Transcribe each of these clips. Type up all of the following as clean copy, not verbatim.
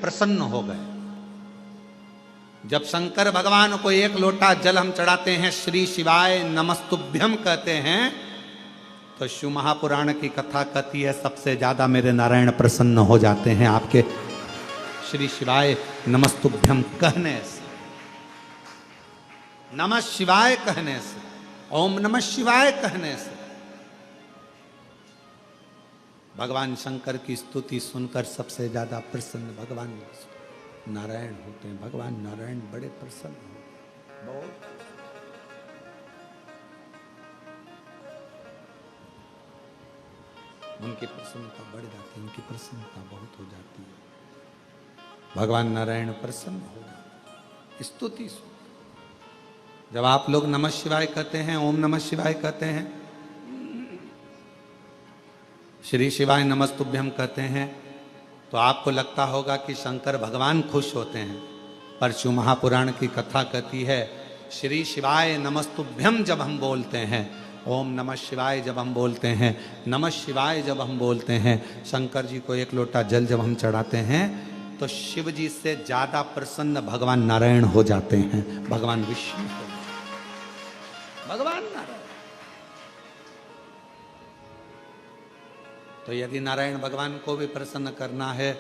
प्रसन्न हो गए। जब शंकर भगवान को एक लोटा जल हम चढ़ाते हैं, श्री शिवाय नमस्तुभ्यम कहते हैं, तो शिव महापुराण की कथा कहती है सबसे ज्यादा मेरे नारायण प्रसन्न हो जाते हैं आपके श्री शिवाय नमस्तुभ्यम कहने से, नमः शिवाय कहने से, ओम नमः शिवाय कहने से। भगवान शंकर की स्तुति सुनकर सबसे ज्यादा प्रसन्न भगवान नारायण होते हैं। भगवान नारायण बड़े प्रसन्न होते, बहुत। उनकी प्रसन्नता बढ़ जाती है, उनकी प्रसन्नता बहुत हो जाती है। भगवान नारायण प्रसन्न हो जाते, स्तुति सुन। जब आप लोग नमः शिवाय कहते हैं, ओम नमः शिवाय कहते हैं, श्री शिवाय नमस्तुभ्यम कहते हैं, तो आपको लगता होगा कि शंकर भगवान खुश होते हैं। पर शिव महापुराण की कथा कहती है श्री शिवाय नमस्तुभ्यम जब हम बोलते हैं, ओम नमः शिवाय जब हम बोलते हैं, नमः शिवाय जब हम बोलते हैं, शंकर जी को एक लोटा जल जब हम चढ़ाते हैं, तो शिव जी से ज्यादा प्रसन्न भगवान नारायण हो जाते हैं, भगवान विष्णु हो, भगवान नारायण। तो यदि नारायण भगवान को भी प्रसन्न करना है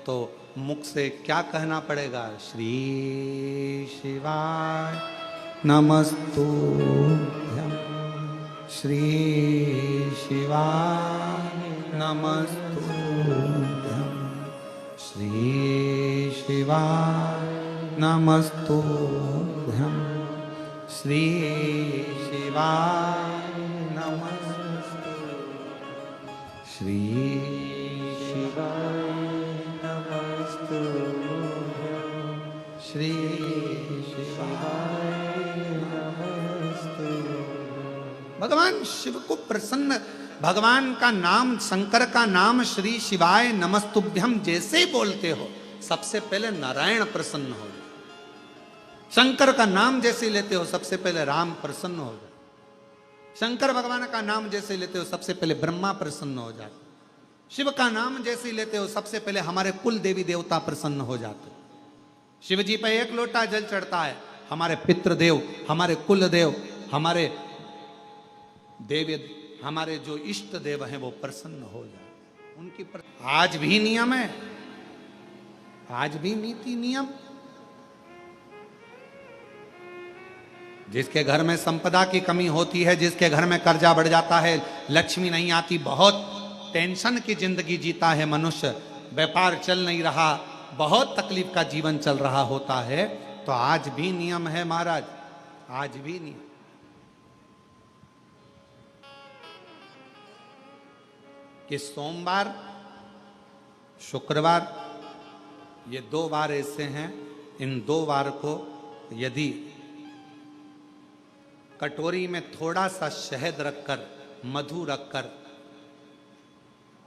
तो मुख से क्या कहना पड़ेगा? श्री शिवाय नमस्तुभ्यम, श्री शिवाय नमस्तुभ्यम, श्री शिवाय नमस्तुभ्यम, श्री शिवाय श्री शिवाय नमस्तुभ्यम, श्री शिवाय नमस्तुभ्यम। भगवान शिव को प्रसन्न, भगवान का नाम, शंकर का नाम श्री शिवाय नमस्तुभ्यम जैसे ही बोलते हो, सबसे पहले नारायण प्रसन्न हो जाए। शंकर का नाम जैसे लेते हो, सबसे पहले राम प्रसन्न हो जाए। शंकर भगवान का नाम जैसे लेते हो, सबसे पहले ब्रह्मा प्रसन्न हो जाते। शिव का नाम जैसे लेते हो, सबसे पहले हमारे कुल देवी देवता प्रसन्न हो जाते। शिव जी पे एक लोटा जल चढ़ता है, हमारे पितृदेव, हमारे कुल देव, हमारे देव, हमारे जो इष्ट देव हैं वो प्रसन्न हो जाते। उनकी आज भी नियम है, आज भी नीति नियम। जिसके घर में संपदा की कमी होती है, जिसके घर में कर्जा बढ़ जाता है, लक्ष्मी नहीं आती, बहुत टेंशन की जिंदगी जीता है मनुष्य, व्यापार चल नहीं रहा, बहुत तकलीफ का जीवन चल रहा होता है, तो आज भी नियम है महाराज, आज भी नियम। कि सोमवार, शुक्रवार, ये 2 वार ऐसे हैं, इन 2 वार को यदि कटोरी में थोड़ा सा शहद रखकर, मधु रखकर,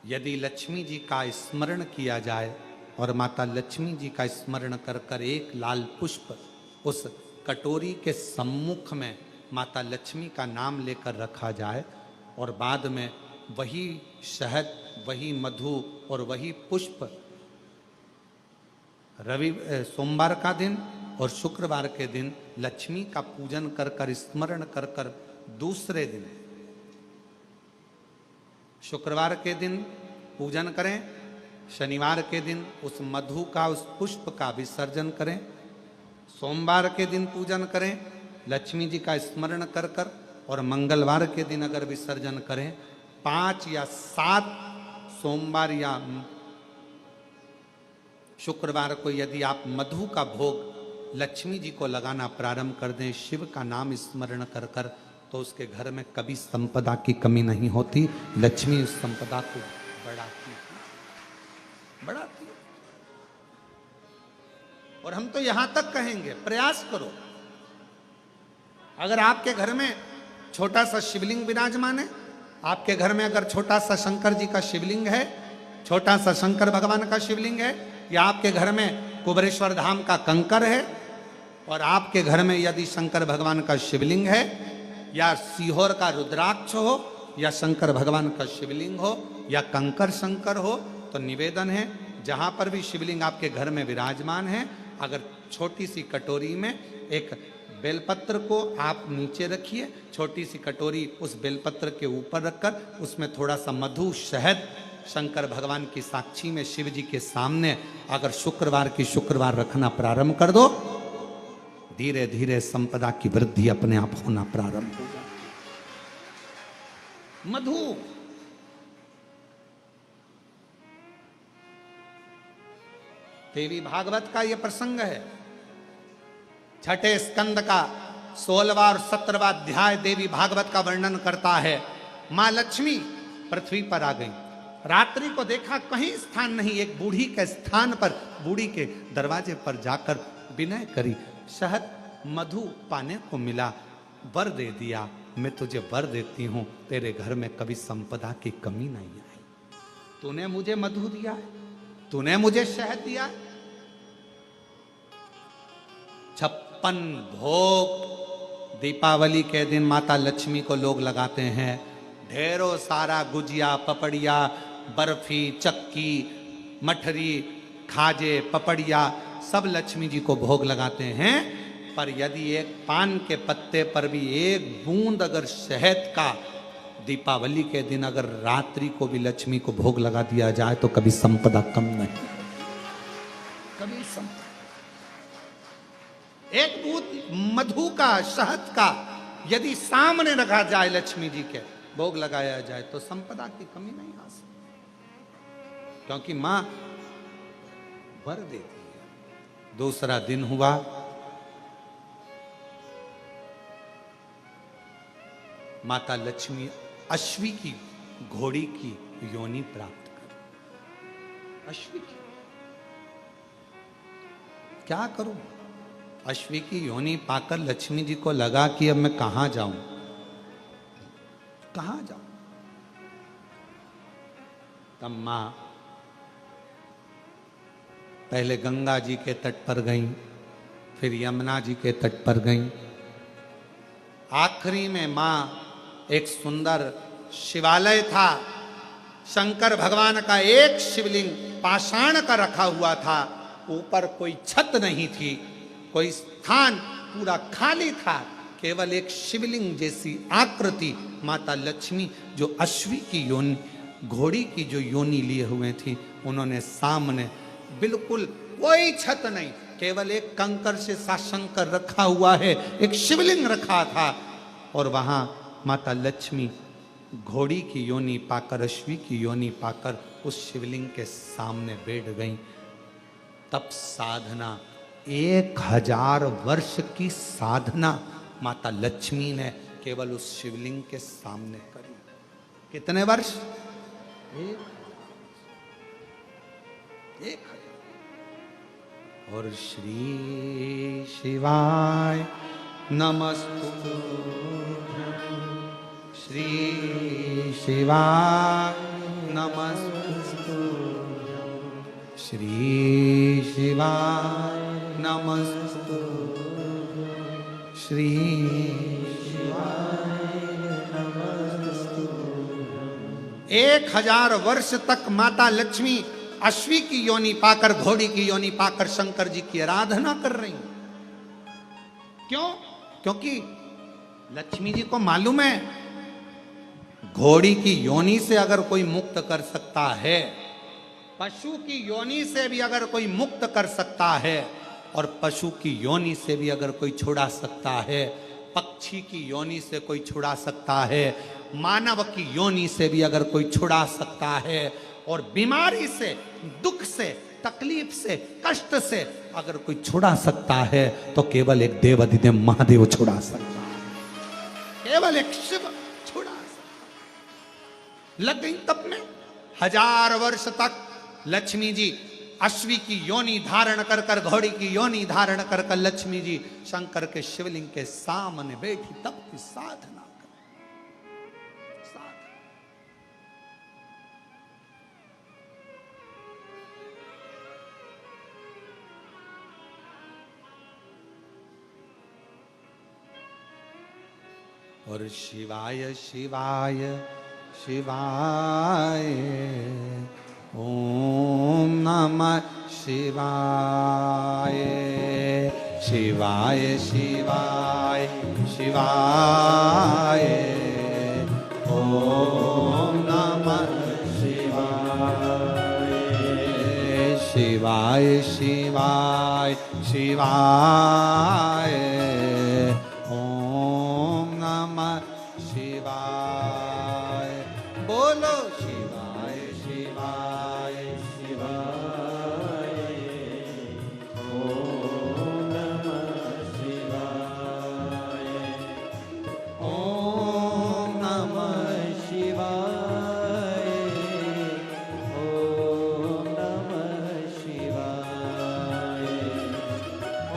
यदि लक्ष्मी जी का स्मरण किया जाए और माता लक्ष्मी जी का स्मरण कर कर एक लाल पुष्प उस कटोरी के सम्मुख में माता लक्ष्मी का नाम लेकर रखा जाए, और बाद में वही शहद, वही मधु और वही पुष्प सोमवार का दिन और शुक्रवार के दिन लक्ष्मी का पूजन कर कर, स्मरण कर कर, दूसरे दिन शुक्रवार के दिन पूजन करें, शनिवार के दिन उस मधु का, उस पुष्प का विसर्जन करें, सोमवार के दिन पूजन करें लक्ष्मी जी का स्मरण कर कर, और मंगलवार के दिन अगर विसर्जन करें, 5 या 7 सोमवार या शुक्रवार को यदि आप मधु का भोग लक्ष्मी जी को लगाना प्रारंभ कर दें, शिव का नाम स्मरण कर कर, तो उसके घर में कभी संपदा की कमी नहीं होती। लक्ष्मी उस संपदा को बढ़ाती बढ़ाती। और हम तो यहां तक कहेंगे, प्रयास करो, अगर आपके घर में छोटा सा शिवलिंग विराजमान है, आपके घर में अगर छोटा सा शंकर जी का शिवलिंग है, छोटा सा शंकर भगवान का शिवलिंग है, या आपके घर में कुबेरेश्वर धाम का कंकर है, और आपके घर में यदि शंकर भगवान का शिवलिंग है, या सीहोर का रुद्राक्ष हो, या शंकर भगवान का शिवलिंग हो, या कंकर शंकर हो, तो निवेदन है जहां पर भी शिवलिंग आपके घर में विराजमान है, अगर छोटी सी कटोरी में एक बेलपत्र को आप नीचे रखिए, छोटी सी कटोरी उस बेलपत्र के ऊपर रखकर उसमें थोड़ा सा मधु शहद शंकर भगवान की साक्षी में शिव जी के सामने अगर शुक्रवार की शुक्रवार रखना प्रारंभ कर दो, धीरे धीरे संपदा की वृद्धि अपने आप होना प्रारंभ हो जाए। मधु देवी भागवत का यह प्रसंग है, छठे स्कंद का 16वां और 17वां अध्याय देवी भागवत का वर्णन करता है। मां लक्ष्मी पृथ्वी पर आ गई, रात्रि को देखा कहीं स्थान नहीं, एक बूढ़ी के स्थान पर, बूढ़ी के दरवाजे पर जाकर विनय करी, शहद मधु पाने को मिला, वर दे दिया, मैं तुझे वर देती हूं, तेरे घर में कभी संपदा की कमी नहीं आई। तूने मुझे मधु दिया है, तूने मुझे शहद दिया है। 56 भोग दीपावली के दिन माता लक्ष्मी को लोग लगाते हैं, ढेरों सारा गुजिया, पपड़िया, बर्फी, चक्की, मठरी, खाजे, पपड़िया सब लक्ष्मी जी को भोग लगाते हैं। पर यदि एक पान के पत्ते पर भी एक बूंद अगर शहद का दीपावली के दिन अगर रात्रि को भी लक्ष्मी को भोग लगा दिया जाए तो कभी संपदा कम नहीं, कभी संपदा। एक बूंद मधु का, शहद का यदि सामने रखा जाए, लक्ष्मी जी के भोग लगाया जाए तो संपदा की कमी नहीं आ सकती, क्योंकि मां वर देती है। दूसरा दिन हुआ, माता लक्ष्मी अश्वी की घोड़ी की योनि प्राप्त कर। अश्वी की क्या करूं, अश्वी की योनि पाकर लक्ष्मी जी को लगा कि अब मैं कहां जाऊं, कहां जाऊं। तब मां पहले गंगा जी के तट पर गई, फिर यमुना जी के तट पर गई, आखिरी में मां एक सुंदर शिवालय था, शंकर भगवान का एक शिवलिंग पाषाण का रखा हुआ था, ऊपर कोई छत नहीं थी, कोई स्थान पूरा खाली था, केवल एक शिवलिंग जैसी आकृति माता लक्ष्मी जो अश्वी की योनि, घोड़ी की जो योनि लिए हुए थी, उन्होंने सामने बिल्कुल कोई छत नहीं, केवल एक कंकर से साशंकर रखा हुआ है, एक शिवलिंग रखा था, और वहां माता लक्ष्मी घोड़ी की योनि पाकर, अश्वी की योनि पाकर उस शिवलिंग के सामने बैठ गई। तप साधना, 1000 वर्ष की साधना माता लक्ष्मी ने केवल उस शिवलिंग के सामने करी। कितने वर्ष? एक। और श्री शिवाय नमस्तु, श्री शिवाय नमस्तु, श्री शिवाय नमस्तु, श्री शिवाय नमस्तु। 1000 वर्ष तक माता लक्ष्मी अश्वी की योनि पाकर, घोड़ी की योनि पाकर शंकर जी की आराधना कर रही। क्यों? क्योंकि लक्ष्मी जी को मालूम है घोड़ी की योनि से अगर कोई मुक्त कर सकता है, पशु की योनि से भी अगर कोई मुक्त कर सकता है, और पशु की योनि से भी अगर कोई छुड़ा सकता है, पक्षी की योनि से कोई छुड़ा सकता है, मानव की योनि से भी अगर कोई छुड़ा सकता है, और बीमारी से, दुख से, तकलीफ से, कष्ट से अगर कोई छुड़ा सकता है तो केवल एक देवाधिदेव महादेव छुड़ा सकता है, केवल एक शिव छुड़ा सकता। लग गई तप में। 1000 वर्ष तक लक्ष्मी जी अश्वी की योनि धारण कर कर, घोड़ी की योनि धारण कर कर लक्ष्मी जी शंकर के शिवलिंग के सामने बैठी तप की साधना कर। और शिवाय शिवाय शिवाय ओम नमः शिवाय शिवाय शिवाय शिवाय ओम नमः शिवाय शिवाय शिवाय शिवाय ओम नमः शिवाय बोलो शिवाय शिवाय शिवाय ओम नमः शिवाय ओम नमः शिवाय ओम नमः शिवाय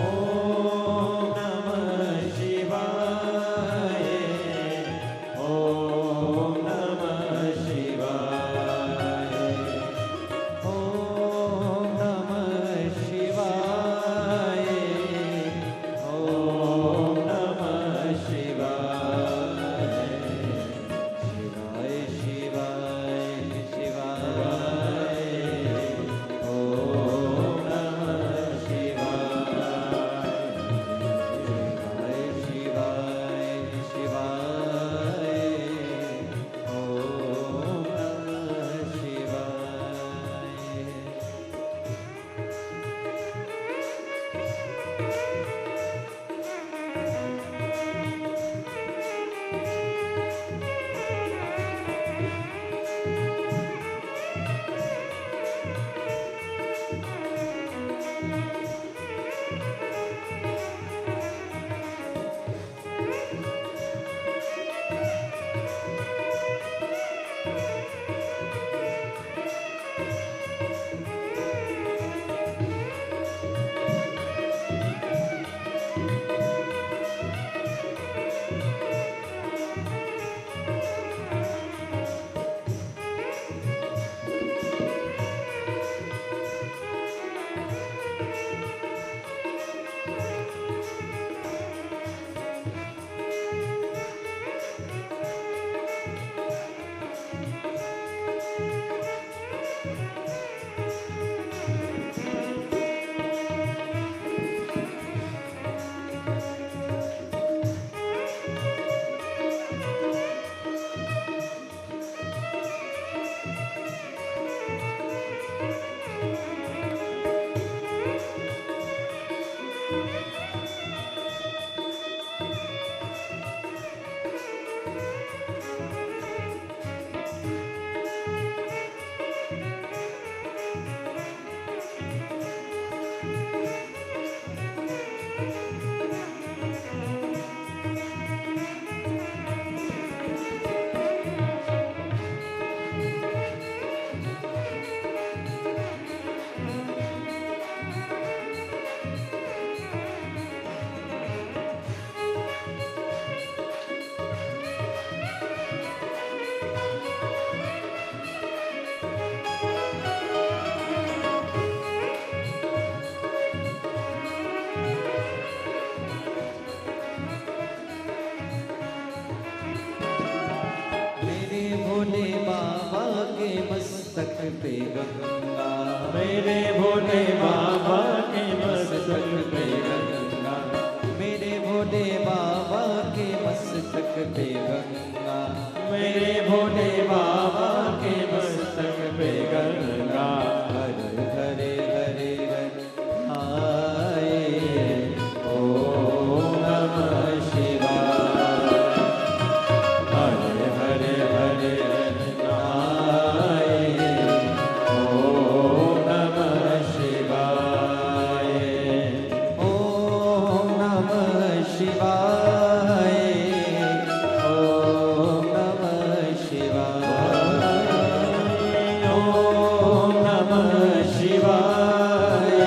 ओम नमः शिवाय ओम नमः शिवाय ओम नमः शिवाय ओम नमः शिवाय शिवाय शिवाय शिवाय ओम नमः शिवाय शिवाय शिवाय ओम नमः शिवाय मेरे भोले बाबा के मस्तक पे गंगा मेरे भोले बाबा के मस्तक पे गंगा मेरे भोले बाबा के मस्तक पे गंगा मेरे भोले बाबा के मस्तक पे गंगा हरे हरे हरे आए ओम नमः शिवाय हरे हरे हरे आए ओम नमः शिवाय ओम नमः शिवाय ओम नमः शिवाय ओम नमः शिवाय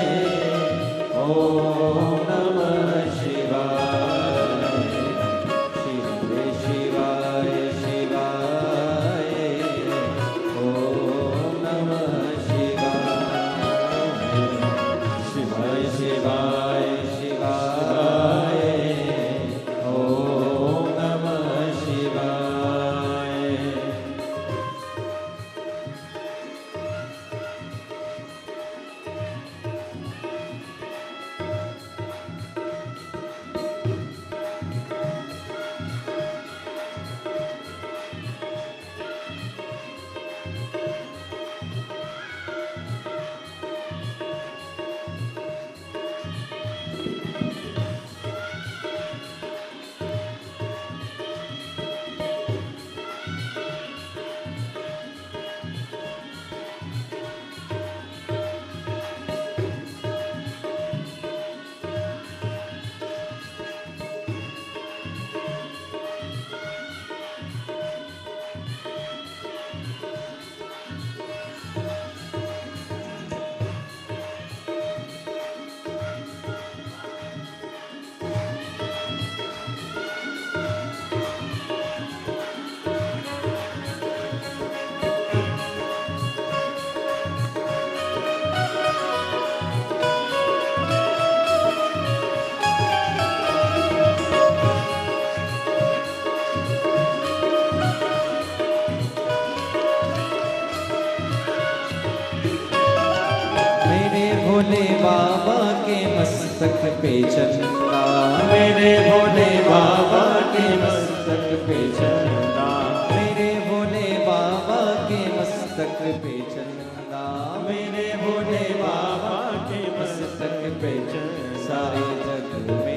ओम नमः शिवाय शिवाय शिवाय ओम नमः शिवाय शिवाय शिवाय शिवाय ओम नमः शिवाय बाबा के मस्तक पे चंदा, मेरे भोले बाबा के मस्तक पे चंदा, मेरे भोले बाबा के मस्तक पे चंदा, मेरे भोले बाबा के मस्तक पे चंदा, सारे जग में